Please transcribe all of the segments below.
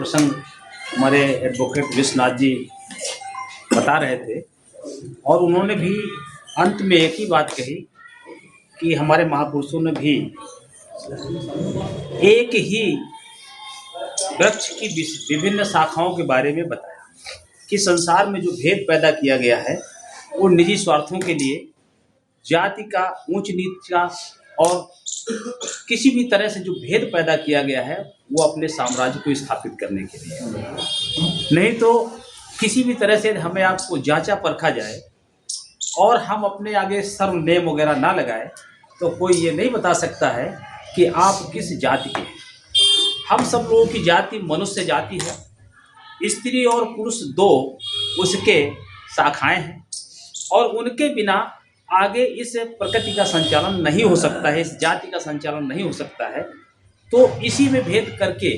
प्रसंग हमारे एडवोकेट विश्वनाथ जी बता रहे थे और उन्होंने भी अंत में एक ही बात कही कि हमारे महापुरुषों ने भी एक ही वृक्ष की विभिन्न शाखाओं के बारे में बताया कि संसार में जो भेद पैदा किया गया है वो निजी स्वार्थों के लिए, जाति का ऊंच नीच का और किसी भी तरह से जो भेद पैदा किया गया है वो अपने साम्राज्य को स्थापित करने के लिए। नहीं तो किसी भी तरह से हमें आपको जांचा परखा जाए और हम अपने आगे सर्व नेम वगैरह ना लगाए तो कोई ये नहीं बता सकता है कि आप किस जाति के हैं। हम सब लोगों की जाति मनुष्य जाति है। स्त्री और पुरुष दो उसके शाखाएं हैं और उनके बिना आगे इस प्रकृति का संचालन नहीं हो सकता है, इस जाति का संचालन नहीं हो सकता है। तो इसी में भेद करके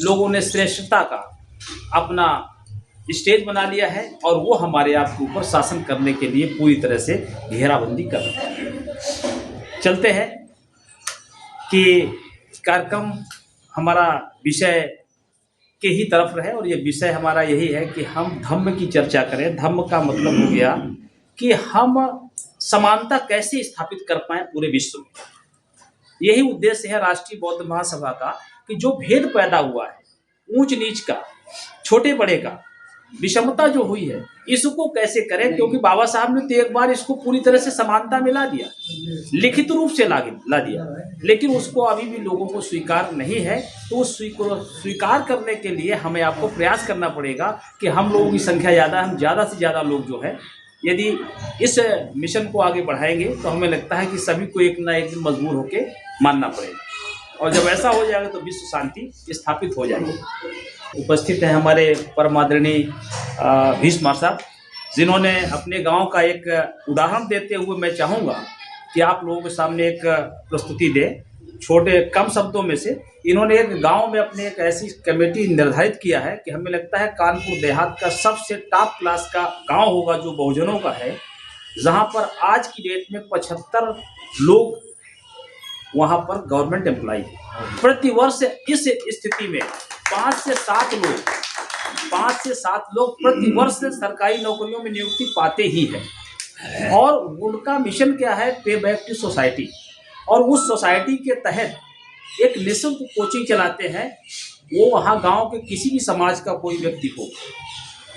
लोगों ने श्रेष्ठता का अपना स्टेज बना लिया है और वो हमारे आप के ऊपर शासन करने के लिए पूरी तरह से घेराबंदी कर रहे हैं। चलते हैं कि कार्यक्रम हमारा विषय के ही तरफ रहे और ये विषय हमारा यही है कि हम धम्म की चर्चा करें। धम्म का मतलब हो गया कि हम समानता कैसे स्थापित कर पाएं पूरे विश्व में। यही उद्देश्य है राष्ट्रीय बौद्ध महासभा का कि जो भेद पैदा हुआ है ऊंच नीच का, छोटे बड़े का, विषमता जो हुई है इसको कैसे करें, क्योंकि बाबा साहब ने तो एक बार इसको पूरी तरह से समानता में ला दिया, लिखित रूप से ला दिया, लेकिन उसको अभी भी लोगों को स्वीकार नहीं है। तो उस स्वीकार करने के लिए हमें आपको प्रयास करना पड़ेगा कि हम लोगों की संख्या ज़्यादा, हम ज़्यादा से ज़्यादा लोग जो है यदि इस मिशन को आगे बढ़ाएंगे तो हमें लगता है कि सभी को एक ना एक दिन मजबूर होकर मानना पड़ेगा और जब ऐसा हो जाएगा तो विश्व शांति स्थापित हो जाएगी। उपस्थित हैं हमारे परम आदरणीय भीष्म साहब, जिन्होंने अपने गांव का एक उदाहरण देते हुए मैं चाहूँगा कि आप लोगों के सामने एक प्रस्तुति दें। छोटे कम शब्दों में से इन्होंने एक गांव में अपने एक ऐसी कमेटी निर्धारित किया है कि हमें लगता है कानपुर देहात का सबसे टॉप क्लास का गांव होगा जो बहुजनों का है, जहां पर आज की डेट में 75 लोग वहां पर गवर्नमेंट एम्प्लॉय है। प्रतिवर्ष इस स्थिति में 5 से 7 लोग प्रतिवर्ष सरकारी नौकरियों में नियुक्ति पाते ही हैं। और उनका मिशन क्या है, पे बैक टू सोसाइटी। और उस सोसाइटी के तहत एक निःशुल्क कोचिंग चलाते हैं। वो वहाँ गांव के किसी भी समाज का कोई व्यक्ति हो,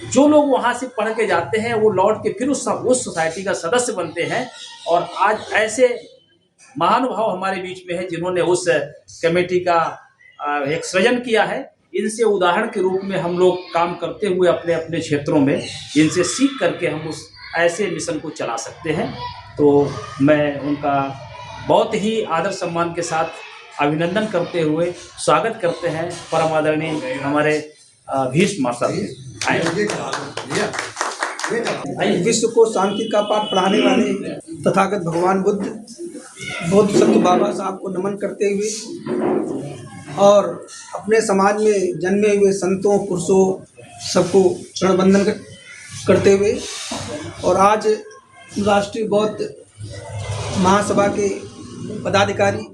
जो लोग वहाँ से पढ़ के जाते हैं वो लौट के फिर उस सोसाइटी का सदस्य बनते हैं। और आज ऐसे महानुभाव हमारे बीच में है जिन्होंने उस कमेटी का एक सृजन किया है। इनसे उदाहरण के रूप में हम लोग काम करते हुए अपने अपने क्षेत्रों में इनसे सीख करके हम उस ऐसे मिशन को चला सकते हैं। तो मैं उनका बहुत ही आदर सम्मान के साथ अभिनंदन करते हुए स्वागत करते हैं परम आदरणीय हमारे भीष्म साहब। विश्व को शांति का पाठ पढ़ाने वाले तथागत भगवान बुद्ध सत्य बाबा साहब को नमन करते हुए और अपने समाज में जन्मे हुए संतों पुरुषों सबको शरण बंधन करते हुए और आज राष्ट्रीय बौद्ध महासभा के पदाधिकारी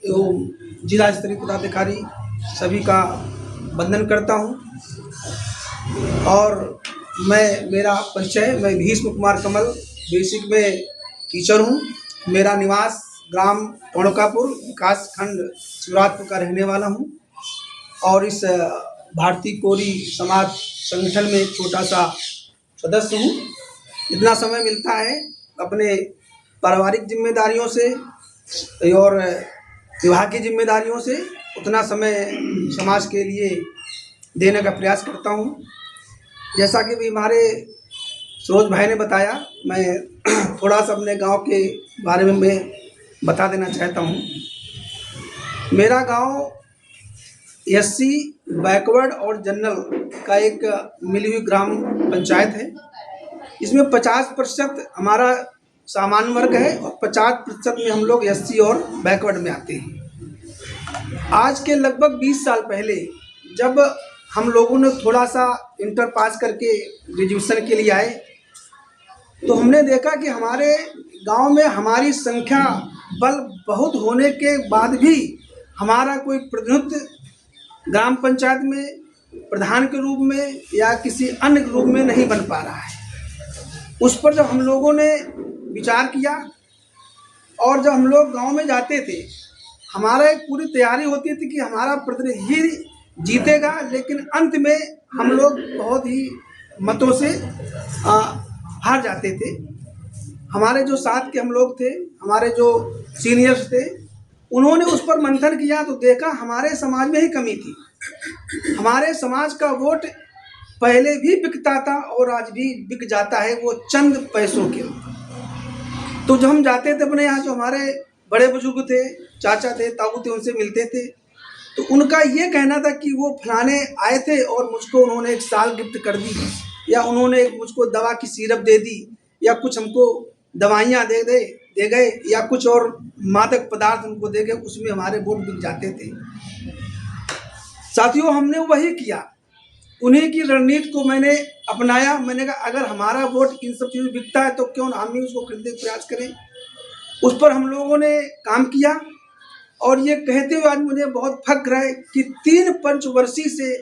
एवं जिला स्तरीय पदाधिकारी सभी का वंदन करता हूं। और मेरा परिचय, मैं भीष्म कुमार कमल बेसिक में टीचर हूं। मेरा निवास ग्राम टोणकापुर विकास खंड शिवराजपुर का रहने वाला हूं और इस भारतीय कोरी समाज संगठन में एक छोटा सा सदस्य हूं। इतना समय मिलता है अपने पारिवारिक जिम्मेदारियों से और विवाह की जिम्मेदारियों से उतना समय समाज के लिए देने का प्रयास करता हूं। जैसा कि भी हमारे सरोज भाई ने बताया, मैं थोड़ा सा अपने गांव के बारे में मैं बता देना चाहता हूं। मेरा गांव एससी बैकवर्ड और जनरल का एक मिली हुई ग्राम पंचायत है। इसमें 50% हमारा सामान्य वर्ग है और 50% में हम लोग एससी और बैकवर्ड में आते हैं। आज के लगभग 20 साल पहले जब हम लोगों ने थोड़ा सा इंटर पास करके ग्रेजुएशन के लिए आए तो हमने देखा कि हमारे गांव में हमारी संख्या बल बहुत होने के बाद भी हमारा कोई प्रतिनिधित्व ग्राम पंचायत में प्रधान के रूप में या किसी अन्य रूप में नहीं बन पा रहा है। उस पर जब हम लोगों ने विचार किया और जब हम लोग गांव में जाते थे, हमारा एक पूरी तैयारी होती थी कि हमारा प्रतिनिधि जीतेगा, लेकिन अंत में हम लोग बहुत ही मतों से हार जाते थे। हमारे जो साथ के हम लोग थे, हमारे जो सीनियर्स थे, उन्होंने उस पर मंथन किया तो देखा हमारे समाज में ही कमी थी। हमारे समाज का वोट पहले भी बिकता था और आज भी बिक जाता है, वो चंद पैसों के। तो जब हम जाते थे अपने यहाँ, जो हमारे बड़े बुजुर्ग थे, चाचा थे, ताऊ थे, उनसे मिलते थे, तो उनका ये कहना था कि वो फलाने आए थे और मुझको उन्होंने एक साल गिफ्ट कर दी, या उन्होंने मुझको दवा की सिरप दे दी, या कुछ हमको दवाइयाँ दे गए, या कुछ और मादक पदार्थ उनको दे गए, उसमें हमारे वोट बिक जाते थे। साथियों, हमने वही किया, उन्हीं की रणनीति को मैंने अपनाया। मैंने कहा अगर हमारा वोट इन सब चीज़ों में बिकता है तो क्यों ना हम ही उसको खरीदने का प्रयास करें। उस पर हम लोगों ने काम किया और ये कहते हुए आज मुझे बहुत फख्र है कि 3 पंचवर्षीय से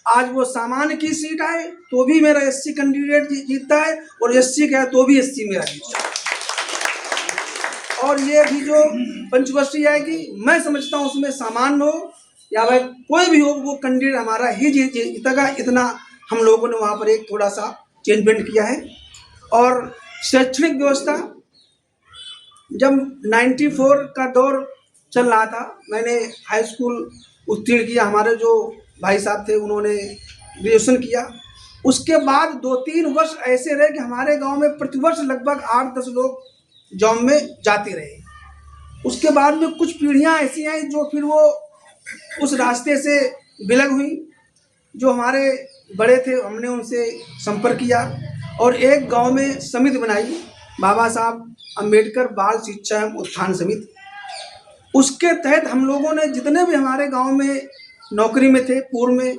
आज वो सामान्य की सीट आए तो भी मेरा एससी कैंडिडेट जीतता है, और एससी का है तो भी एससी मेरा जीतता है। और ये भी जो पंचवर्षीय आएगी, मैं समझता हूँ उसमें सामान्य हो या भाई कोई भी हो, वो कैंडिडेट हमारा ही जीतेगा। इतना हम लोगों ने वहाँ पर एक थोड़ा सा चेंजमेंट किया है। और शैक्षणिक व्यवस्था, जब 94 का दौर चल रहा था, मैंने हाई स्कूल उत्तीर्ण किया, हमारे जो भाई साहब थे उन्होंने ग्रेजुएशन किया। उसके बाद 2-3 वर्ष ऐसे रहे कि हमारे गांव में प्रतिवर्ष लगभग 8-10 लोग जॉब में जाते रहे। उसके बाद में कुछ पीढ़ियां ऐसी आई जो फिर वो उस रास्ते से विलग हुई। जो हमारे बड़े थे, हमने उनसे संपर्क किया और एक गांव में समिति बनाई, बाबा साहब अम्बेडकर बाल शिक्षा एवं उत्थान समिति। उसके तहत हम लोगों ने जितने भी हमारे गांव में नौकरी में थे, पूर्व में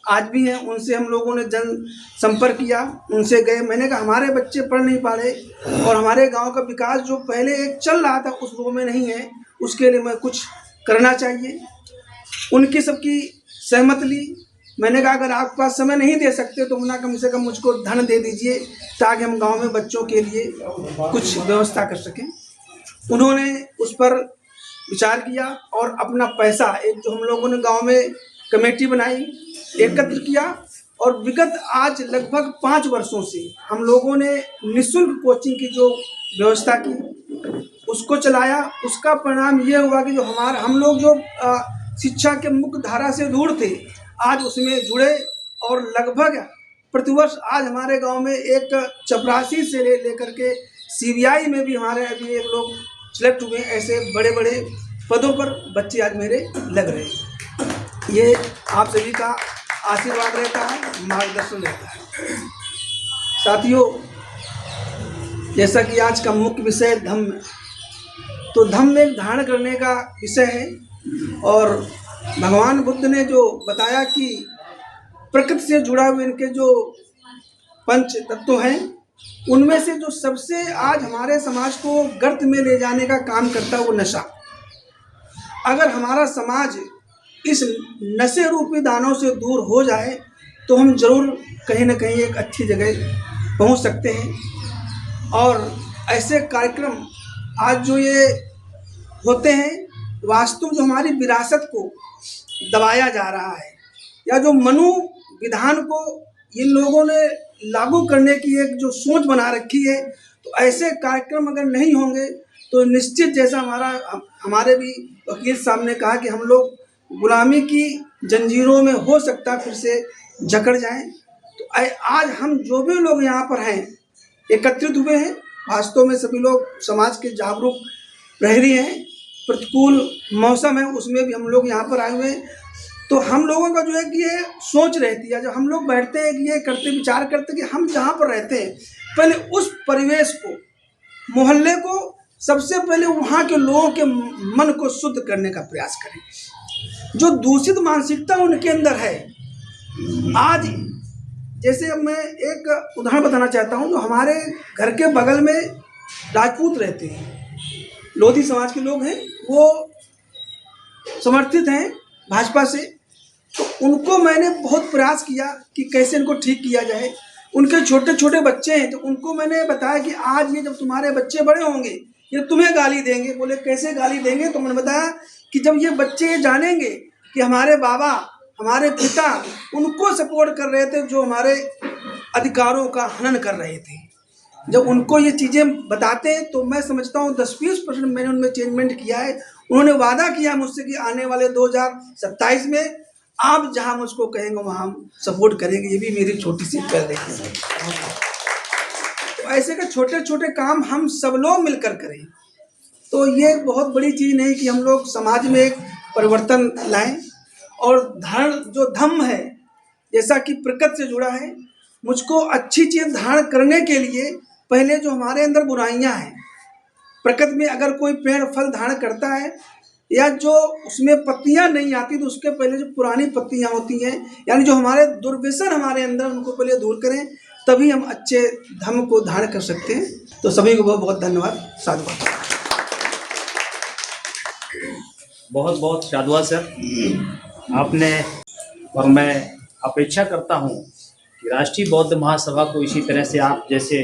आज भी हैं, उनसे हम लोगों ने जन संपर्क किया, उनसे गए। मैंने कहा हमारे बच्चे पढ़ नहीं पा रहे और हमारे गांव का विकास जो पहले एक चल रहा था उस रूप में नहीं है, उसके लिए मैं कुछ करना चाहिए। उनकी सबकी सहमति ली। मैंने कहा अगर आपके पास समय नहीं दे सकते तो ना कम से कम मुझको धन दे दीजिए ताकि हम गांव में बच्चों के लिए कुछ व्यवस्था कर सकें। उन्होंने उस पर विचार किया और अपना पैसा, एक जो हम लोगों ने गांव में कमेटी बनाई, एकत्र किया और विगत आज लगभग 5 वर्षों से हम लोगों ने निःशुल्क कोचिंग की जो व्यवस्था की उसको चलाया। उसका परिणाम ये हुआ कि जो हम लोग जो शिक्षा के मुख्य धारा से दूर थे, आज उसमें जुड़े और लगभग प्रतिवर्ष आज हमारे गांव में एक चपरासी से लेकर के सीबीआई में भी हमारे अभी एक लोग सिलेक्ट हुए। ऐसे बड़े बड़े पदों पर बच्चे आज मेरे लग रहे हैं। ये आप सभी का आशीर्वाद रहता है, मार्गदर्शन रहता है। साथियों, जैसा कि आज का मुख्य विषय धम्म, तो धम्म एक धारण करने का विषय है और भगवान बुद्ध ने जो बताया कि प्रकृति से जुड़ा हुए इनके जो 5 तत्व हैं, उनमें से जो सबसे आज हमारे समाज को गर्त में ले जाने का काम करता है वो नशा। अगर हमारा समाज इस नशे रूपी दानों से दूर हो जाए तो हम जरूर कहीं ना कहीं एक अच्छी जगह पहुंच सकते हैं। और ऐसे कार्यक्रम आज जो ये होते हैं, वास्तव जो हमारी विरासत को दबाया जा रहा है या जो मनु विधान को इन लोगों ने लागू करने की एक जो सोच बना रखी है, तो ऐसे कार्यक्रम अगर नहीं होंगे तो निश्चित जैसा हमारे भी वकील साहब ने कहा कि हम लोग गुलामी की जंजीरों में हो सकता फिर से जकड़ जाएं। तो आज हम जो भी लोग यहाँ पर हैं एकत्रित हुए हैं, वास्तव में सभी लोग समाज के जागरूक प्रहरी हैं। प्रतिकूल मौसम है उसमें भी हम लोग यहाँ पर आए हुए हैं। तो हम लोगों का जो है कि ये सोच रहती है, जब हम लोग बैठते हैं कि ये करते विचार करते कि हम जहाँ पर रहते हैं पहले उस परिवेश को, मोहल्ले को, सबसे पहले वहाँ के लोगों के मन को शुद्ध करने का प्रयास करें। जो दूषित मानसिकता उनके अंदर है, आज जैसे मैं एक उदाहरण बताना चाहता हूँ। जो हमारे घर के बगल में राजपूत रहते हैं, लोधी समाज के लोग हैं, वो समर्थित हैं भाजपा से, तो उनको मैंने बहुत प्रयास किया कि कैसे इनको ठीक किया जाए। उनके छोटे छोटे बच्चे हैं तो उनको मैंने बताया कि आज ये जब तुम्हारे बच्चे बड़े होंगे ये तुम्हें गाली देंगे। बोले कैसे गाली देंगे? तो मैंने बताया कि जब ये बच्चे ये जानेंगे कि हमारे बाबा हमारे पिता उनको सपोर्ट कर रहे थे जो हमारे अधिकारों का हनन कर रहे थे, जब उनको ये चीज़ें बताते हैं तो मैं समझता हूँ 10-20% मैंने उनमें चेंजमेंट किया है। उन्होंने वादा किया मुझसे कि आने वाले 2027 में आप जहाँ मुझको कहेंगे वहाँ हम सपोर्ट करेंगे। ये भी मेरी छोटी सी पहल है। तो ऐसे के छोटे छोटे काम हम सब लोग मिलकर करें तो ये बहुत बड़ी चीज़ नहीं कि हम लोग समाज में एक परिवर्तन लाएं। और धारण जो धम्म है जैसा कि प्रकृति से जुड़ा है, मुझको अच्छी चीज़ धारण करने के लिए पहले जो हमारे अंदर बुराइयां हैं, प्रकृति में अगर कोई पेड़ फल धारण करता है या जो उसमें पत्तियां नहीं आती तो उसके पहले जो पुरानी पत्तियां होती हैं, यानी जो हमारे दुर्व्यसन हमारे अंदर उनको पहले दूर करें, तभी हम अच्छे धर्म को धारण कर सकते हैं। तो सभी को बहुत बहुत धन्यवाद। साधुवाद। बहुत बहुत साधुवाद सर आपने। और मैं अपेक्षा करता हूँ कि राष्ट्रीय बौद्ध महासभा को इसी तरह से आप जैसे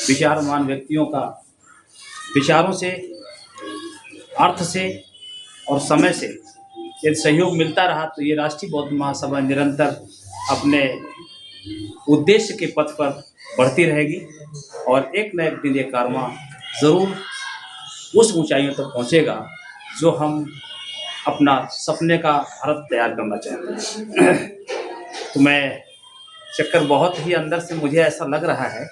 विचारवान व्यक्तियों का विचारों से, अर्थ से और समय से यदि सहयोग मिलता रहा तो ये राष्ट्रीय बौद्ध महासभा निरंतर अपने उद्देश्य के पथ पर बढ़ती रहेगी और एक न एक दिन ये कारवां ज़रूर उस ऊंचाइयों तक पहुंचेगा जो हम अपना सपने का भारत तैयार करना चाहते हैं। तो मैं चक्कर बहुत ही अंदर से मुझे ऐसा लग रहा है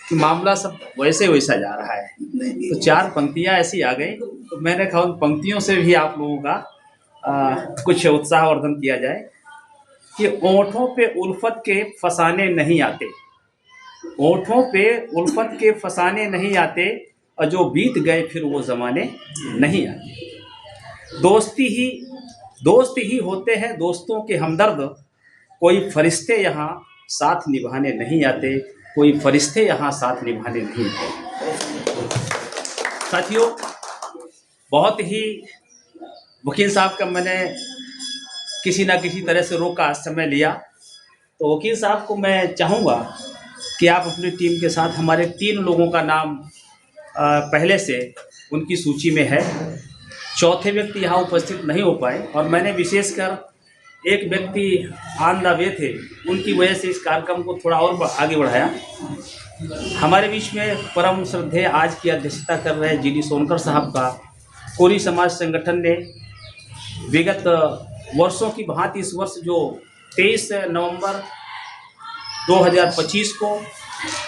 कि मामला सब वैसे वैसा जा रहा है। तो 4 पंक्तियां ऐसी आ गई तो मैंने कहा उन पंक्तियों से भी आप लोगों का कुछ उत्साहवर्धन किया जाए कि ओंठों पे उल्फत के फसाने नहीं आते, ओंठों पे उल्फत के फसाने नहीं आते और जो बीत गए फिर वो ज़माने नहीं आते। दोस्त ही होते हैं दोस्तों के हमदर्द, कोई फरिश्ते यहाँ साथ निभाने नहीं आते, कोई फरिश्ते यहाँ साथ निभाने नहीं आते। साथियों, बहुत ही वकील साहब का मैंने किसी ना किसी तरह से रोका, समय लिया, तो वकील साहब को मैं चाहूँगा कि आप अपनी टीम के साथ, हमारे 3 लोगों का नाम पहले से उनकी सूची में है, चौथे व्यक्ति यहाँ उपस्थित नहीं हो पाए और मैंने विशेषकर एक व्यक्ति ऑन द वे थे, उनकी वजह से इस कार्यक्रम को थोड़ा और आगे बढ़ाया। हमारे बीच में परम श्रद्धेय आज की अध्यक्षता कर रहे जीडी सोनकर साहब का कोरी समाज संगठन ने विगत वर्षों की भांति इस वर्ष जो 23 नवंबर 2025 को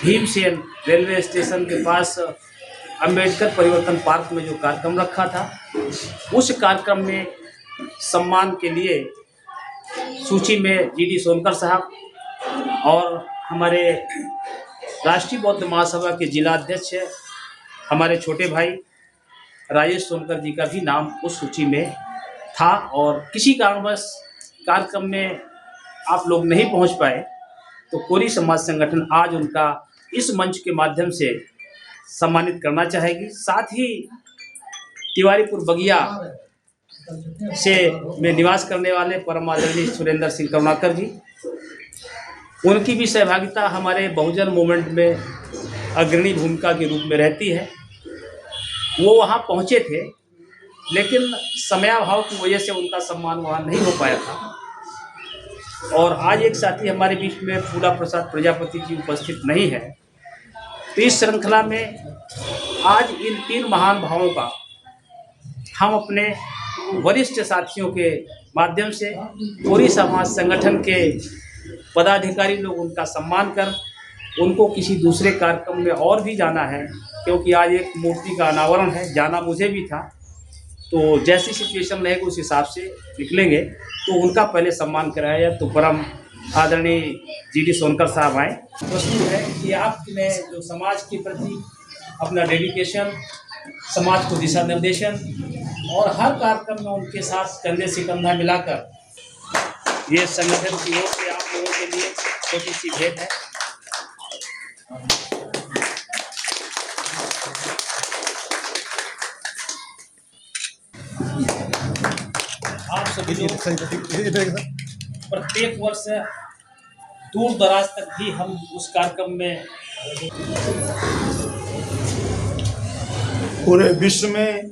भीमसेन रेलवे स्टेशन के पास अंबेडकर परिवर्तन पार्क में जो कार्यक्रम रखा था, उस कार्यक्रम में सम्मान के लिए सूची में जीडी सोनकर साहब और हमारे राष्ट्रीय बौद्ध महासभा के जिला अध्यक्ष हमारे छोटे भाई राजेश सोनकर जी का भी नाम उस सूची में था और किसी कारणवश कार्यक्रम में आप लोग नहीं पहुंच पाए तो कोरी समाज संगठन आज उनका इस मंच के माध्यम से सम्मानित करना चाहेगी। साथ ही तिवारीपुर बगिया से में निवास करने वाले परम आदरणीय सुरेंद्र सिंह करुणाकर जी, उनकी भी सहभागिता हमारे बहुजन मूवमेंट में अग्रणी भूमिका के रूप में रहती है। वो वहाँ पहुँचे थे लेकिन समयाभाव की वजह से उनका सम्मान वहाँ नहीं हो पाया था। और आज एक साथी हमारे बीच में फूला प्रसाद प्रजापति जी उपस्थित नहीं है। तो इस श्रृंखला में आज इन 3 महान भावों का हम अपने वरिष्ठ साथियों के माध्यम से कोरी समाज संगठन के पदाधिकारी लोग उनका सम्मान कर उनको किसी दूसरे कार्यक्रम में और भी जाना है, क्योंकि आज एक मूर्ति का अनावरण है, जाना मुझे भी था, तो जैसी सिचुएशन रहेगी उस हिसाब से निकलेंगे। तो उनका पहले सम्मान कराया जाए। तो परम आदरणीय जीडी सोनकर साहब आए। प्रस्तुत है कि आपने जो समाज के प्रति अपना डेडिकेशन, समाज को दिशा निर्देशन और हर कार्यक्रम में उनके साथ कंधे से कंधा मिलाकर ये संगठन की ओर से आप लोगों के लिए छोटी सी भेंट है। आप सभी लोग प्रत्येक वर्ष दूर दराज तक भी हम उस कार्यक्रम में पूरे विश्व में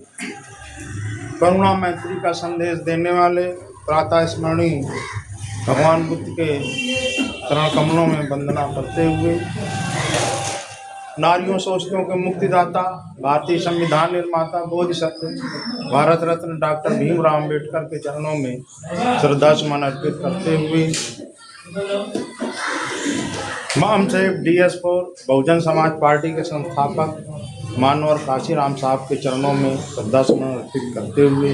करुणा मैत्री का संदेश देने वाले प्रातः स्मरणीय भगवान बुद्ध के चरण कमलों में वंदना करते हुए नारियों शोषितों के मुक्तिदाता, भारतीय संविधान निर्माता, बोधिसत्व, भारत रत्न डॉक्टर भीमराव अम्बेडकर के चरणों में श्रद्धासुमन अर्पित करते हुए हम safe DS4 Bahujan Samaj party के संस्थापक मानवर काशीराम साहब के चरणों में श्रद्धासुमन अर्पित करते हुए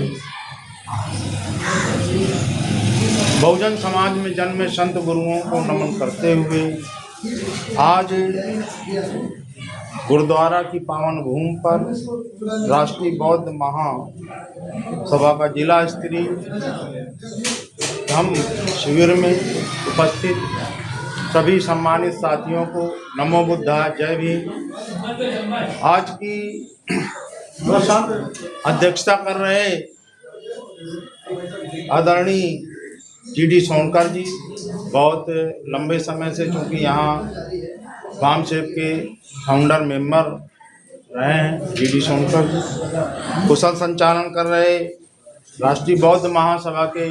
बहुजन समाज में जन्मे संत गुरुओं को नमन करते हुए आज गुरुद्वारा की पावन भूमि पर राष्ट्रीय बौद्ध महासभा का जिला स्तरीय धम्म शिविर में उपस्थित सभी सम्मानित साथियों को नमो बुद्धाय, जय भीम। आज की अध्यक्षता कर रहे आदरणीय GD सोनकर जी बहुत लंबे समय से, चूँकि यहाँ वाम सेव के फाउंडर मेंबर रहे हैं GD सोनकर जी, कुशल संचालन कर रहे राष्ट्रीय बौद्ध महासभा के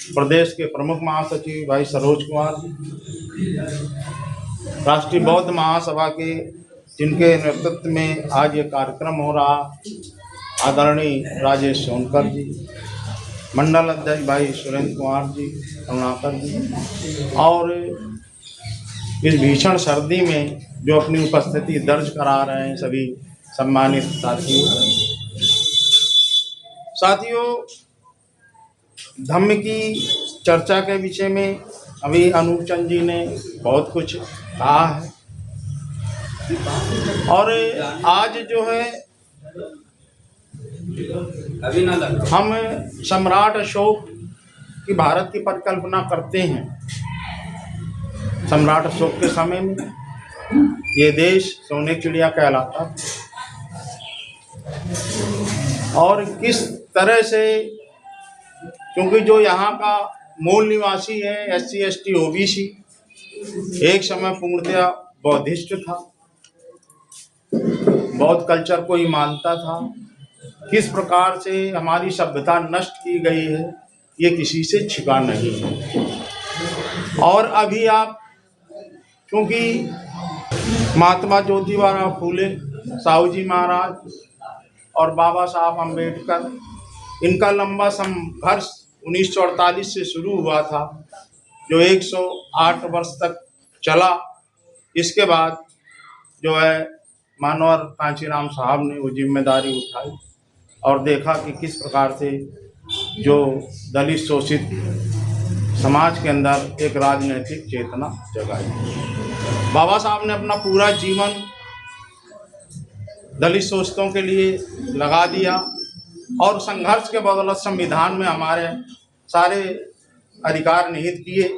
प्रदेश के प्रमुख महासचिव भाई सरोज कुमार जी, राष्ट्रीय बौद्ध महासभा के जिनके नेतृत्व में आज ये कार्यक्रम हो रहा आदरणीय राजेश सोनकर जी, मंडल अध्यक्ष भाई सुरेंद्र कुमार जी, करुणाकर जी, और इस भीषण सर्दी में जो अपनी उपस्थिति दर्ज करा रहे हैं सभी सम्मानित साथियों, धम्म की चर्चा के विषय में अभी अनूप चंद जी ने बहुत कुछ कहा है और आज जो है हम सम्राट अशोक की भारत की परिकल्पना करते हैं। सम्राट अशोक के समय में ये देश सोने की चिड़िया कहलाता और किस तरह से, क्योंकि जो यहाँ का मूल निवासी है SC ST OBC एक समय पूर्णतया बौद्धिस्ट था, बौद्ध कल्चर को ही मानता था। किस प्रकार से हमारी सभ्यता नष्ट की गई है ये किसी से छिपा नहीं है। और अभी आप, क्योंकि महात्मा ज्योतिबा फूले, साहू जी महाराज और बाबा साहब अम्बेडकर, इनका लंबा संघर्ष 1948 से शुरू हुआ था जो 108 वर्ष तक चला। इसके बाद जो है मानवर कांशीराम साहब ने वो जिम्मेदारी उठाई और देखा कि किस प्रकार से जो दलित शोषित समाज के अंदर एक राजनीतिक चेतना जगाई। बाबा साहब ने अपना पूरा जीवन दलित शोषितों के लिए लगा दिया और संघर्ष के बदौलत संविधान में हमारे सारे अधिकार निहित किए।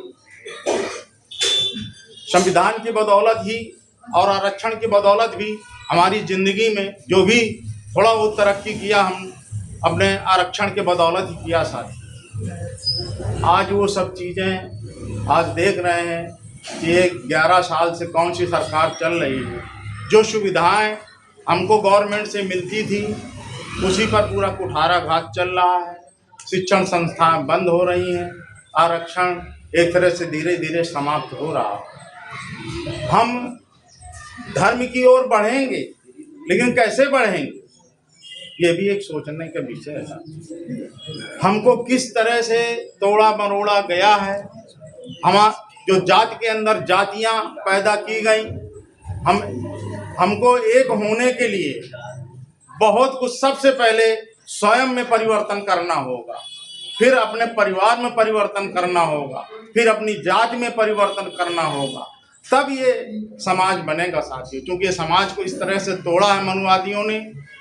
संविधान की बदौलत ही और आरक्षण की बदौलत भी हमारी ज़िंदगी में जो भी थोड़ा बहुत तरक्की किया हम अपने आरक्षण के बदौलत ही किया साथी। आज वो सब चीज़ें आज देख रहे हैं कि ये 11 साल से कौन सी सरकार चल रही है। जो सुविधाएं हमको गवर्नमेंट से मिलती थी उसी पर पूरा कुठाराघात चल रहा है। शिक्षण संस्थाएं बंद हो रही हैं, आरक्षण एक तरह से धीरे धीरे समाप्त हो रहा है। हम धर्म की ओर बढ़ेंगे लेकिन कैसे बढ़ेंगे ये भी एक सोचने का विषय है। हमको किस तरह से तोड़ा मरोड़ा गया है, जो जाति के अंदर जातियां पैदा की गई। हमको एक होने के लिए बहुत कुछ, सबसे पहले स्वयं में परिवर्तन करना होगा, फिर अपने परिवार में परिवर्तन करना होगा, फिर अपनी जाति में परिवर्तन करना होगा, तब ये समाज बनेगा साथियों। क्योंकि ये समाज को इस तरह से तोड़ा है मनुवादियों ने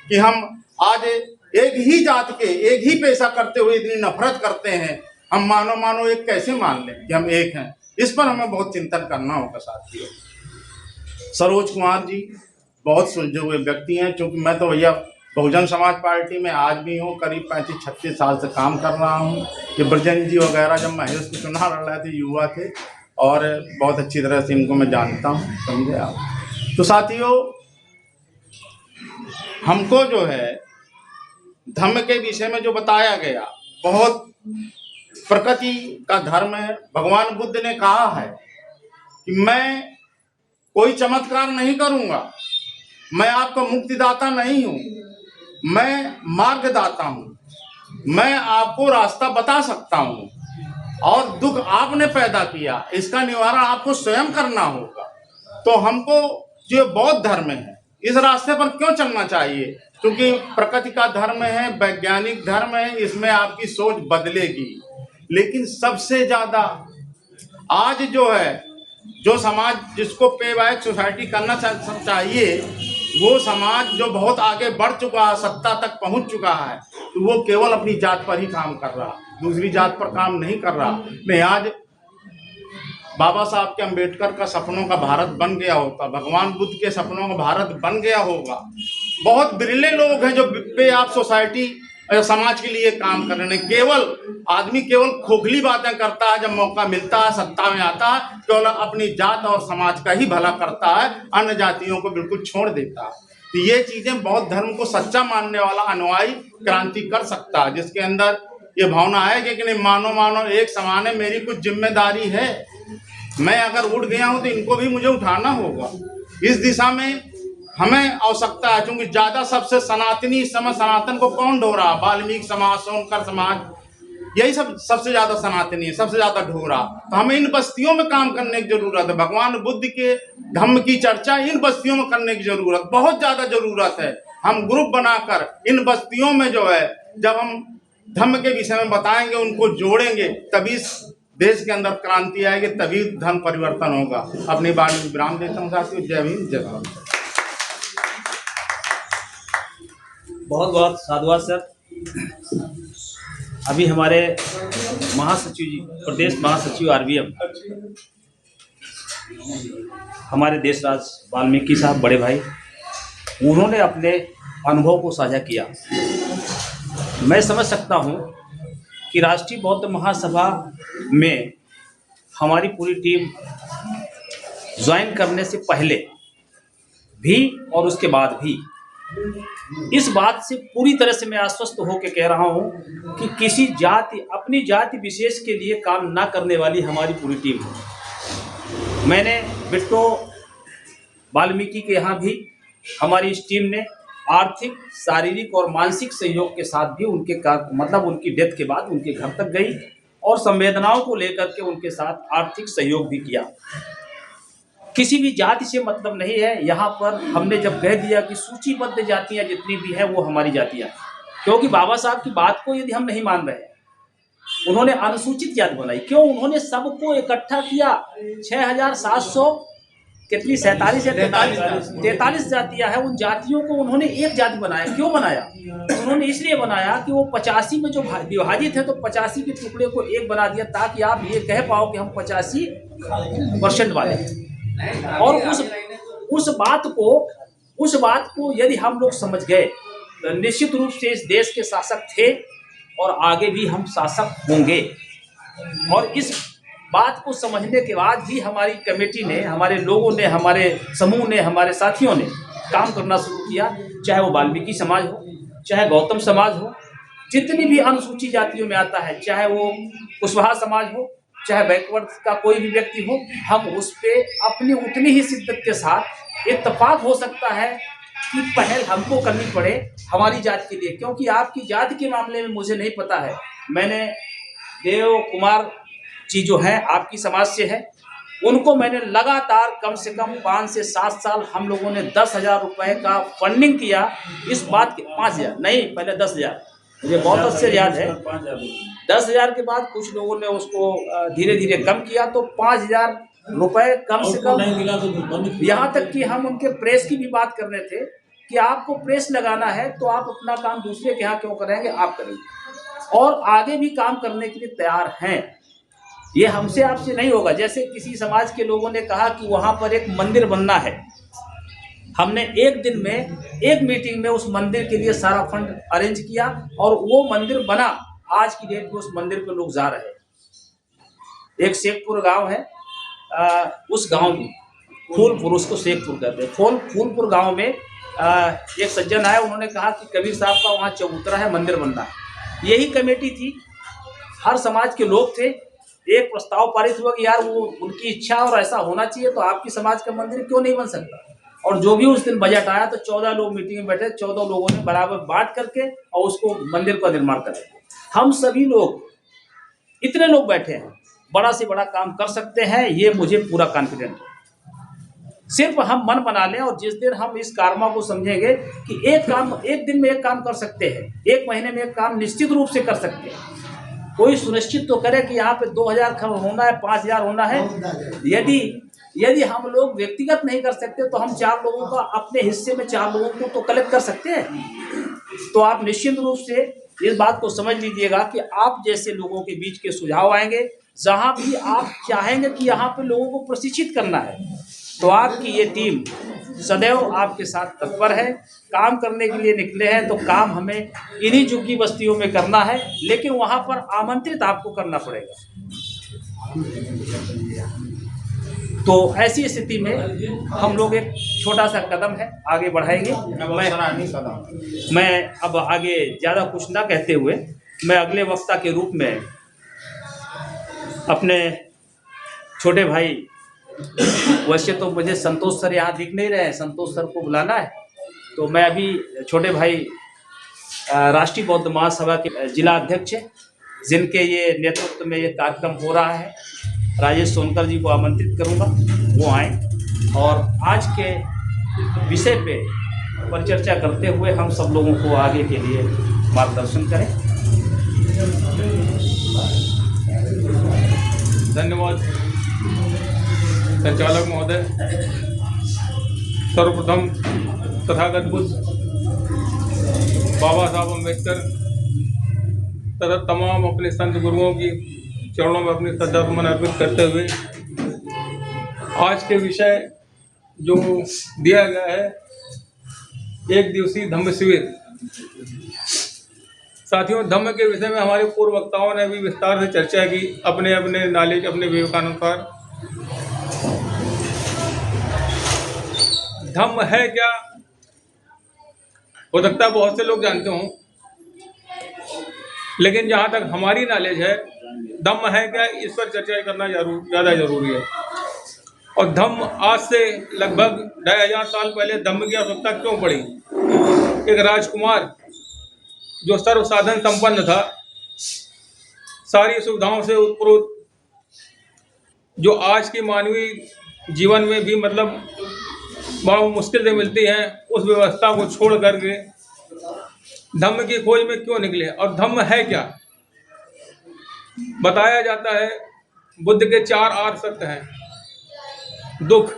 कि हम आज एक ही जात के एक ही पेशा करते हुए इतनी नफरत करते हैं। हम मानो एक कैसे मान लें कि हम एक हैं। इस पर हमें बहुत चिंतन करना होगा साथियों। सरोज कुमार जी बहुत सुलझे हुए व्यक्ति हैं, क्योंकि मैं तो भैया बहुजन समाज पार्टी में आज भी हूँ, करीब 35-36 साल से काम कर रहा हूँ। ये ब्रजेंद्र जी वगैरह जब महेश को चुनाव लड़ रहे थे, युवा थे, और बहुत अच्छी तरह से इनको मैं जानता हूँ, समझे आप। तो साथियों, हमको जो है धर्म के विषय में जो बताया गया, बहुत प्रकृति का धर्म है। भगवान बुद्ध ने कहा है कि मैं कोई चमत्कार नहीं करूँगा, मैं आपका मुक्तिदाता नहीं हूँ, मैं मार्गदाता हूँ, मैं आपको रास्ता बता सकता हूँ, और दुख आपने पैदा किया, इसका निवारण आपको स्वयं करना होगा। तो हमको जो बौद्ध धर्म है, इस रास्ते पर क्यों चलना चाहिए? क्योंकि प्रकृति का धर्म है, वैज्ञानिक धर्म है, इसमें आपकी सोच बदलेगी। लेकिन सबसे ज्यादा आज जो है, जो समाज जिसको पे बैक सोसाइटी करना चाहिए, वो समाज जो बहुत आगे बढ़ चुका है, सत्ता तक पहुंच चुका है, तो वो केवल अपनी जात पर ही काम कर रहा, दूसरी जात पर काम नहीं कर रहा। नहीं, आज बाबा साहब के अम्बेडकर का सपनों का भारत बन गया होता, भगवान बुद्ध के सपनों का भारत बन गया होगा। बहुत बिरले लोग हैं जो पे आप सोसाइटी समाज के लिए काम कर रहे हैं। केवल आदमी केवल खोखली बातें करता है, जब मौका मिलता है, सत्ता में आता है, केवल अपनी जात और समाज का ही भला करता है, अन्य जातियों को बिल्कुल छोड़ देता है। तो ये चीजें बौद्ध धर्म को सच्चा मानने वाला अनुयायी क्रांति कर सकता है, जिसके अंदर ये भावना है कि नहीं, मानो एक समान है, मेरी कुछ जिम्मेदारी है, मैं अगर उठ गया हूं तो इनको भी मुझे उठाना होगा। इस दिशा में हमें आवश्यकता है, क्योंकि ज्यादा सबसे सनातनी समय सनातन को कौन ढो रहा? वाल्मीकि समाज, सोनकर समाज, यही सब सबसे ज्यादा सनातनी है, सबसे ज्यादा ढो रहा। तो हमें इन बस्तियों में काम करने की जरूरत है। भगवान बुद्ध के धम्म की चर्चा इन बस्तियों में करने की जरूरत, बहुत ज्यादा जरूरत है। हम ग्रुप बनाकर इन बस्तियों में जो है, जब हम धम्म के विषय में बताएंगे, उनको जोड़ेंगे, तभी देश के अंदर क्रांति आएगी, तभी धर्म परिवर्तन होगा। अपनी बात में विराम देता हूँ साथियों। जय हिंद, जय भारत। बहुत बहुत साधुवाद सर। अभी हमारे महासचिव जी, प्रदेश महासचिव आरबीएम, हमारे देशराज वाल्मीकि साहब, बड़े भाई, उन्होंने अपने अनुभव को साझा किया। मैं समझ सकता हूँ कि राष्ट्रीय बौद्ध महासभा में हमारी पूरी टीम ज्वाइन करने से पहले भी और उसके बाद भी इस बात से पूरी तरह से मैं आश्वस्त होकर कह रहा हूं कि किसी जाति, अपनी जाति विशेष के लिए काम ना करने वाली हमारी पूरी टीम है। मैंने बिट्टो वाल्मीकि के यहाँ भी हमारी इस टीम ने आर्थिक, शारीरिक और मानसिक सहयोग के साथ भी उनकी डेथ के बाद उनके घर तक गई और संवेदनाओं को लेकर के उनके साथ आर्थिक सहयोग भी किया। किसी भी जाति से मतलब नहीं है। यहाँ पर हमने जब कह दिया कि सूचीबद्ध जातियाँ जितनी भी हैं वो हमारी जातियाँ हैं, क्योंकि बाबा साहब की बात को यदि हम नहीं मान रहे हैं, उन्होंने अनुसूचित जाति बनाई, क्यों? उन्होंने सबको इकट्ठा किया। 6,700 कितनी 43 जातियां हैं, उन जातियों को उन्होंने एक जाति बनाया। क्यों बनाया? उन्होंने इसलिए बनाया कि वो 85 में जो विभाजित है, तो 85 के टुकड़े को एक बना दिया, ताकि आप ये कह पाओ कि हम 85% वाले हैं। और उस बात को यदि हम लोग समझ गए तो निश्चित रूप से इस देश के शासक थे और आगे भी हम शासक होंगे। और इस बात को समझने के बाद ही हमारी कमेटी ने, हमारे लोगों ने, हमारे समूह ने, हमारे साथियों ने काम करना शुरू किया। चाहे वो वाल्मीकि समाज हो, चाहे गौतम समाज हो, जितनी भी अनुसूचित जातियों में आता है, चाहे वो कुशवाहा समाज हो, चाहे बैकवर्ड का कोई भी व्यक्ति हो, हम उस पर अपनी उतनी ही शिद्दत के साथ इत्तेफाक हो सकता है कि पहल हमको करनी पड़े हमारी जाति के लिए। क्योंकि आपकी जाति के मामले में मुझे नहीं पता है। मैंने देव कुमार जी जो है आपकी समाज से है, उनको मैंने लगातार कम से कम 5 से 7 साल हम लोगों ने 10,000 रुपये का फंडिंग किया। इस बात के 5,000 नहीं, पहले 10,000, मुझे बहुत अच्छे याद है। 10,000 के बाद कुछ लोगों ने उसको धीरे धीरे कम किया, तो 5,000 रुपये कम से कम नहीं मिला। तो यहाँ तक कि हम उनके प्रेस की भी बात कर रहे थे कि आपको प्रेस लगाना है तो आप अपना काम दूसरे के यहाँ क्यों करेंगे, आप करेंगे। और आगे भी काम करने के लिए तैयार हैं। ये हमसे आपसे नहीं होगा। जैसे किसी समाज के लोगों ने कहा कि वहाँ पर एक मंदिर बनना है, हमने एक दिन में एक मीटिंग में उस मंदिर के लिए सारा फंड अरेंज किया और वो मंदिर बना। आज की डेट में उस मंदिर पे लोग जा रहे हैं। एक शेखपुर गांव है, उस गांव में फूलपुर, उसको शेखपुर कहते हैं, फूलपुर गांव में एक सज्जन आए, उन्होंने कहा कि कबीर साहब का वहाँ चबूतरा है, मंदिर बनना है। यही कमेटी थी, हर समाज के लोग थे। एक प्रस्ताव पारित हुआ कि यार वो उनकी इच्छा और ऐसा होना चाहिए, तो आपकी समाज का मंदिर क्यों नहीं बन सकता। और जो भी उस दिन बजट आया तो 14 लोग मीटिंग में बैठे, 14 लोगों ने बराबर बांट करके और उसको मंदिर का निर्माण करें। हम सभी लोग, इतने लोग बैठे हैं, बड़ा से बड़ा काम कर सकते हैं, ये मुझे पूरा कॉन्फिडेंट है। सिर्फ हम मन बना लें और जिस दिन हम इस कारमा को समझेंगे कि एक दिन में एक काम कर सकते हैं, एक महीने में एक काम निश्चित रूप से कर सकते हैं। कोई सुनिश्चित तो करे कि यहाँ पे 2000 होना है, 5000 होना है। यदि हम लोग व्यक्तिगत नहीं कर सकते तो हम 4 लोगों का अपने हिस्से में 4 लोगों को तो कलेक्ट कर सकते हैं। तो आप निश्चित रूप से इस बात को समझ लीजिएगा कि आप जैसे लोगों के बीच के सुझाव आएंगे, जहाँ भी आप चाहेंगे कि यहाँ पे लोगों को प्रशिक्षित करना है, तो आपकी ये टीम सदैव आपके साथ तत्पर है। काम करने के लिए निकले हैं तो काम हमें इन्हीं झुग्गी बस्तियों में करना है, लेकिन वहाँ पर आमंत्रित आपको करना पड़ेगा। तो ऐसी स्थिति में हम लोग एक छोटा सा कदम है आगे बढ़ाएंगे। मैं अब आगे ज़्यादा कुछ ना कहते हुए मैं अगले वक्ता के रूप में अपने छोटे भाई, वैसे तो मुझे संतोष सर यहाँ दिख नहीं रहे हैं, संतोष सर को बुलाना है, तो मैं अभी छोटे भाई राष्ट्रीय बौद्ध महासभा के जिला अध्यक्ष हैं, जिनके ये नेतृत्व में ये कार्यक्रम हो रहा है, राजेश सोनकर जी को आमंत्रित करूंगा, वो आए और आज के विषय पे परिचर्चा करते हुए हम सब लोगों को आगे के लिए मार्गदर्शन करें। धन्यवाद संचालक महोदय। सर्वप्रथम तथागत बुद्ध, बाबा साहब अम्बेडकर तथा तमाम अपने संत गुरुओं की चरणों में अपनी श्रद्धा सुमन अर्पित करते हुए आज के विषय जो दिया गया है, एक दिवसीय धम्म शिविर। साथियों, धम्म के विषय में हमारे पूर्व वक्ताओं ने भी विस्तार से चर्चा की, अपने अपने नॉलेज, अपने विवेकानुसार। धम्म है क्या, हो सकता है बहुत से लोग जानते हों, लेकिन जहाँ तक हमारी नॉलेज है, धम्म है क्या, इस पर चर्चा करना ज़्यादा जरूरी है। और धम्म आज से लगभग 2500 साल पहले धम्म की आवश्यकता क्यों पड़ी। एक राजकुमार जो सर्व साधन संपन्न था, सारी सुविधाओं से उत्प्रोत, जो आज की मानवीय जीवन में भी मतलब बहुत मुश्किल से मिलती हैं, उस व्यवस्था को छोड़ करके धम्म की खोज में क्यों निकले। और धम्म है क्या, बताया जाता है बुद्ध के 4 आर्य सत्य हैं। दुख,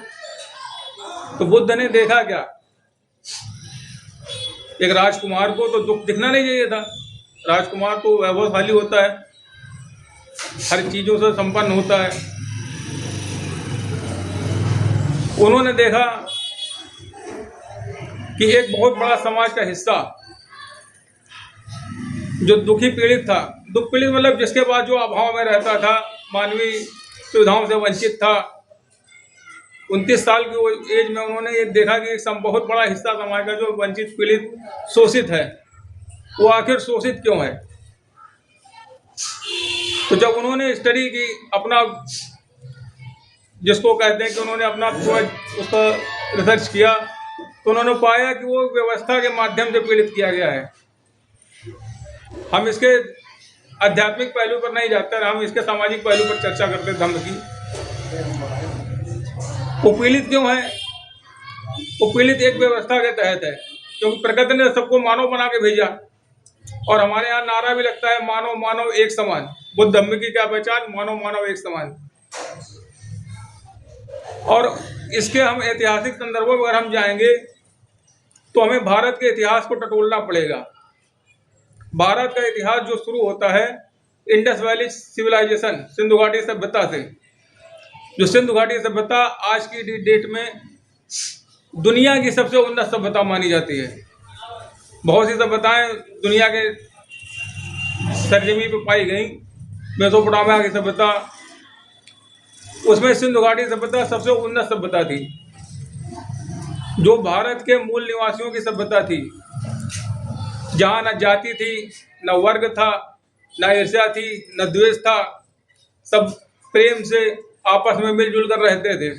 तो बुद्ध ने देखा क्या, एक राजकुमार को तो दुख दिखना नहीं चाहिए था। राजकुमार तो वैभवशाली होता है, हर चीजों से संपन्न होता है। उन्होंने देखा कि एक बहुत बड़ा समाज का हिस्सा जो दुखी पीड़ित था, दुख पीड़ित मतलब जिसके बाद जो अभाव में रहता था, मानवीय सुविधाओं से वंचित था। 29 साल की एज में उन्होंने ये देखा कि बहुत बड़ा हिस्सा समाज का जो वंचित, पीड़ित, शोषित है, वो आखिर शोषित क्यों है। तो जब उन्होंने स्टडी की, अपना जिसको कहते हैं कि उन्होंने अपना उसका रिसर्च किया, तो उन्होंने पाया कि वो व्यवस्था के माध्यम से पीड़ित किया गया है। हम इसके आध्यात्मिक पहलू पर नहीं जाते, हम इसके सामाजिक पहलू पर चर्चा करते हैं धम्म की। वो पीड़ित क्यों है, वो पीड़ित एक व्यवस्था के तहत है, क्योंकि प्रकृति ने सबको मानव बना के भेजा। और हमारे यहाँ नारा भी लगता है, मानव मानव एक समान। बुद्ध धम्म की क्या पहचान, मानव मानव एक समान। और इसके हम ऐतिहासिक संदर्भों में अगर हम जाएंगे तो हमें भारत के इतिहास को टटोलना पड़ेगा। भारत का इतिहास जो शुरू होता है इंडस वैली सिविलाइजेशन, सिंधु घाटी सभ्यता से। जो सिंधु घाटी सभ्यता आज की डेट में दुनिया की सबसे उन्नत सभ्यता मानी जाती है। बहुत सी सभ्यताएं दुनिया के सरजमी पे पाई गई। मेसोपोटामिया की सभ्यता, उसमें सिंधु घाटी सभ्यता सबसे उन्नत सभ्यता थी, जो भारत के मूल निवासियों की सभ्यता थी, जहाँ न जाति थी, न वर्ग था, न ईर्ष्या थी, न द्वेष था। सब प्रेम से आपस में मिलजुल कर रहते थे।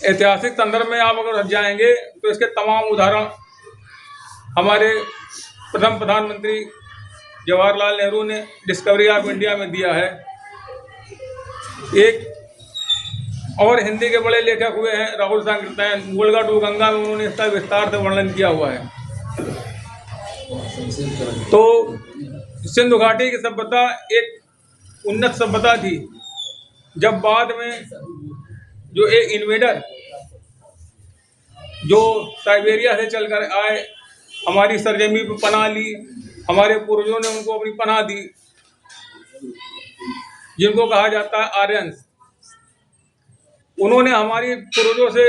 ऐतिहासिक संदर्भ में आप अगर जाएंगे तो इसके तमाम उदाहरण हमारे प्रथम प्रधानमंत्री जवाहरलाल नेहरू ने डिस्कवरी ऑफ इंडिया में दिया है। एक और हिंदी के बड़े लेखक हुए हैं राहुल सांकृत्यायन, गोलगा टू गंगा में उन्होंने इसका विस्तार से वर्णन किया हुआ है। तो सिंधु घाटी की सभ्यता एक उन्नत सभ्यता थी। जब बाद में जो एक इन्वेडर जो साइबेरिया से चलकर आए, हमारी सरजमी पर पनाह ली, हमारे पूर्वजों ने उनको अपनी पनाह दी, जिनको कहा जाता है आर्यंस। उन्होंने हमारी पूर्वजों से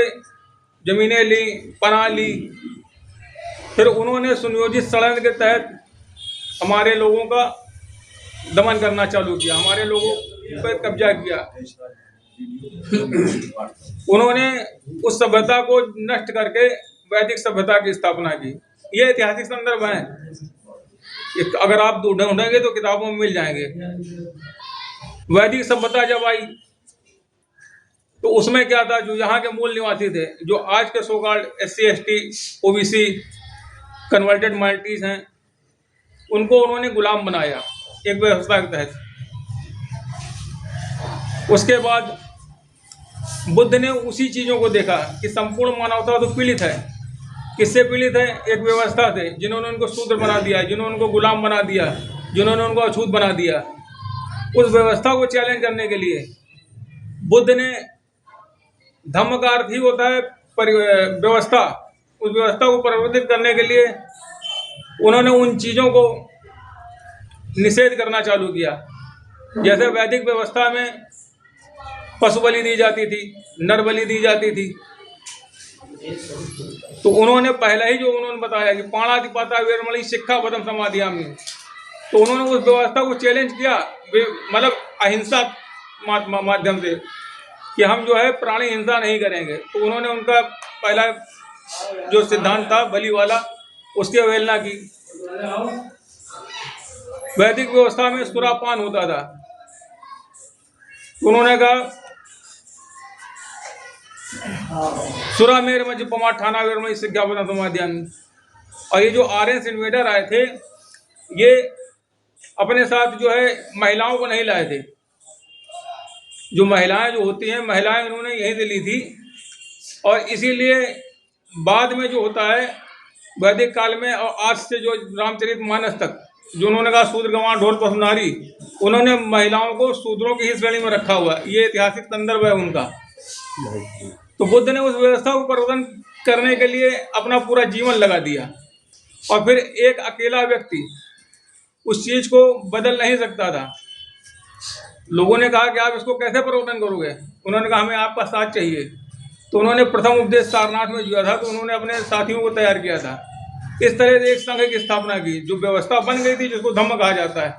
जमीनें ली, पनाह ली, फिर उन्होंने सुनियोजित षड्यंत्र के तहत हमारे लोगों का दमन करना चालू किया, हमारे लोगों पर कब्जा किया। उन्होंने उस सभ्यता को नष्ट करके वैदिक सभ्यता की स्थापना की। ये ऐतिहासिक संदर्भ है, अगर आप ढूंढेंगे तो किताबों में मिल जाएंगे। वैदिक सभ्यता जब आई तो उसमें क्या था, जो यहाँ के मूल निवासी थे, जो आज के so called SC ST OBC converted minorities हैं, उनको उन्होंने गुलाम बनाया एक व्यवस्था के तहत। उसके बाद बुद्ध ने उसी चीज़ों को देखा कि संपूर्ण मानवता तो पीड़ित है। किससे पीड़ित है? एक व्यवस्था से, जिन्होंने उनको शूद्र बना दिया, जिन्होंने उनको गुलाम बना दिया, जिन्होंने उनको अछूत बना दिया। उस व्यवस्था को चैलेंज करने के लिए बुद्ध ने, धम्म का अर्थ ही होता है व्यवस्था, उस व्यवस्था को परिवर्तित करने के लिए उन्होंने उन चीज़ों को निषेध करना चालू किया। जैसे वैदिक व्यवस्था में पशु बलि दी जाती थी, नर बलि दी जाती थी, तो उन्होंने पहले ही जो उन्होंने बताया कि पाणातिपाता वेरमणि शिक्षापदम समाधियामि, तो उन्होंने उस व्यवस्था को चैलेंज किया, मतलब अहिंसा माध्यम से, कि हम जो है प्राणी हिंसा नहीं करेंगे। तो उन्होंने उनका पहला जो सिद्धांत था बलि वाला, उसकी अवहेलना की। वैदिक व्यवस्था में सुरापान होता था, उन्होंने कहा सुरा मेर मज पमा ठाना वेर में शिक्षापदम समाधियामि। और ये जो आर्यंस इन्वेडर आए थे, ये अपने साथ जो है महिलाओं को नहीं लाए थे। जो महिलाएं जो होती हैं, महिलाएं उन्होंने यहीं से ली थी। और इसीलिए बाद में जो होता है वैदिक काल में और आज से जो रामचरितमानस तक, जो उन्होंने कहा शूद्र गंवार ढोल पशु नारी, उन्होंने महिलाओं को शूद्रों की ही श्रेणी में रखा हुआ। ये ऐतिहासिक संदर्भ है उनका। तो बुद्ध ने उस व्यवस्था को परिवर्तन करने के लिए अपना पूरा जीवन लगा दिया, और फिर एक अकेला व्यक्ति उस चीज को बदल नहीं सकता था। लोगों ने कहा कि आप इसको कैसे परिवर्तन करोगे? उन्होंने कहा हमें आपका साथ चाहिए। तो उन्होंने प्रथम उपदेश सारनाथ में दिया था, तो उन्होंने अपने साथियों को तैयार किया था। इस तरह से एक संघ की स्थापना की, जो व्यवस्था बन गई थी, जिसको धम्म कहा जाता है।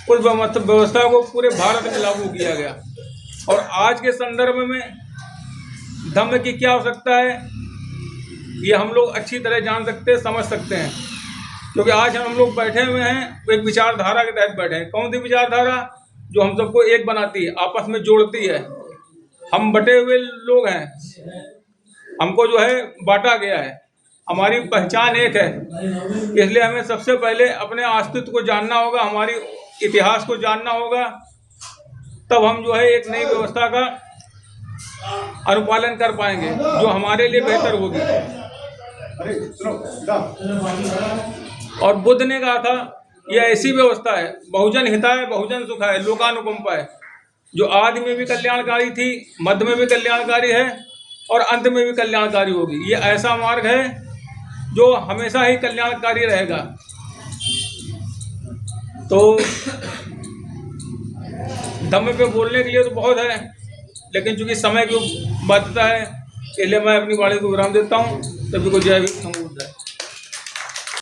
उस व्यवस्था को पूरे भारत में लागू किया गया। और आज के संदर्भ में धम्म की क्या आवश्यकता है, ये हम लोग अच्छी तरह जान सकते हैं, समझ सकते हैं। क्योंकि आज हम लोग बैठे हुए हैं एक विचारधारा के तहत बैठे हैं। कौन सी विचारधारा? जो हम सबको एक बनाती है, आपस में जोड़ती है। हम बटे हुए लोग हैं, हमको जो है बांटा गया है, हमारी पहचान एक है। इसलिए हमें सबसे पहले अपने अस्तित्व को जानना होगा, हमारी इतिहास को जानना होगा, तब हम जो है एक नई व्यवस्था का अनुपालन कर पाएंगे, जो हमारे लिए बेहतर होगी। और बुद्ध ने कहा था यह ऐसी व्यवस्था है, बहुजन हिताय बहुजन सुखाय लोकानुकंपाय, जो आदि में भी कल्याणकारी थी, मध्य में भी कल्याणकारी है और अंत में भी कल्याणकारी होगी। ये ऐसा मार्ग है जो हमेशा ही कल्याणकारी रहेगा। तो धम्म पे बोलने के लिए तो बहुत है, लेकिन चूंकि समय की बाध्यता है, इसलिए मैं अपनी वाणी को विराम देता हूँ। सभी को जय हिंद।